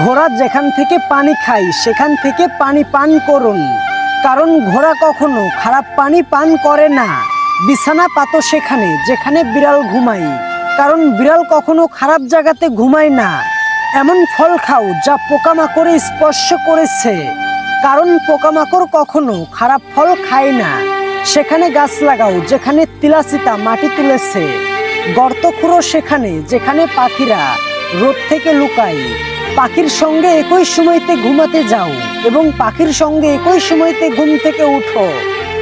ঘোড়া যেখান থেকে পানি খায় সেখান থেকে পানি পান করুন, কারণ ঘোড়া কখনো খারাপ পানি পান করে না। বিছানা পাতো সেখানে যেখানে বিড়াল ঘুমায়, কারণ বিড়াল কখনো খারাপ জায়গাতে ঘুমায় না। এমন ফল খাও যা পোকামাকড়ে স্পর্শ করেছে, কারণ পোকামাকড় কখনো খারাপ ফল খায় না। সেখানে গাছ লাগাও যেখানে তিলাচিতা মাটি তুলেছে, গর্ত খুঁড়ো সেখানে যেখানে পাখিরা রোদ থেকে লুকায়। পাখির সঙ্গে একই সময়তে ঘুমাতে যাও এবং পাখির সঙ্গে একই সময়তে ঘুম থেকে উঠো,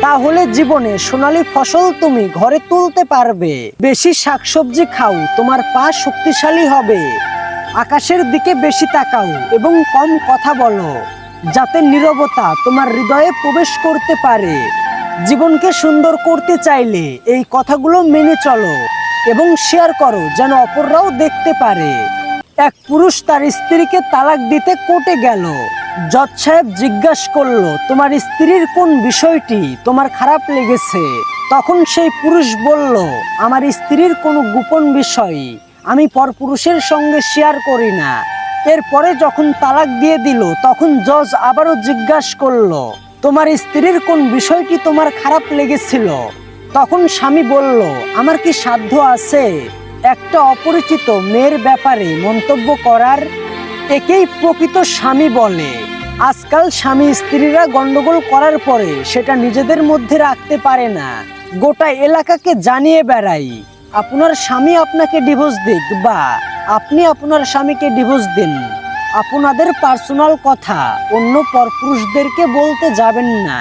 তাহলে জীবনে সোনালী ফসল তুমি ঘরে তুলতে পারবে। বেশি শাকসবজি খাও, তোমার পা শক্তিশালী হবে। আকাশের দিকে বেশি তাকাও এবং কম কথা বলো, যাতে নীরবতা তোমার হৃদয়ে প্রবেশ করতে পারে। জীবনকে সুন্দর করতে চাইলে এই কথাগুলো মেনে চলো এবং শেয়ার করো যেন অপররাও দেখতে পারে। এক পুরুষ তার স্ত্রীকে তালাক দিতে কোর্টে গেল। জজ সাহেব জিজ্ঞাসা করলো, তোমার স্ত্রীর কোন বিষয়টি তোমার খারাপ লেগেছে? তখন সেই পুরুষ বলল, আমার স্ত্রীর কোনো গোপন বিষয় আমি পরপুরুষের সঙ্গে শেয়ার করি না। এরপরে যখন তালাক দিয়ে দিল, তখন জজ আবারও জিজ্ঞাসা করলো, তোমার স্ত্রীর কোন বিষয়টি তোমার খারাপ লেগেছিল? তখন স্বামী বলল, আমার কি সাধ্য আছে একটা অপরিচিত মেয়ের ব্যাপারে মন্তব্য করার? একেই প্রকৃত স্বামী বলে। আজকাল স্বামী স্ত্রীরা গন্ডগোল করার পরে সেটা নিজেদের মধ্যে রাখতে পারে না, গোটা এলাকাকে জানিয়ে বেড়ায়। আপনার স্বামী আপনাকে ডিভোর্স দিক বা আপনি আপনার স্বামীকে ডিভোর্স দিন, আপনাদের পার্সোনাল কথা অন্য পরপুরুষদেরকে বলতে যাবেন না।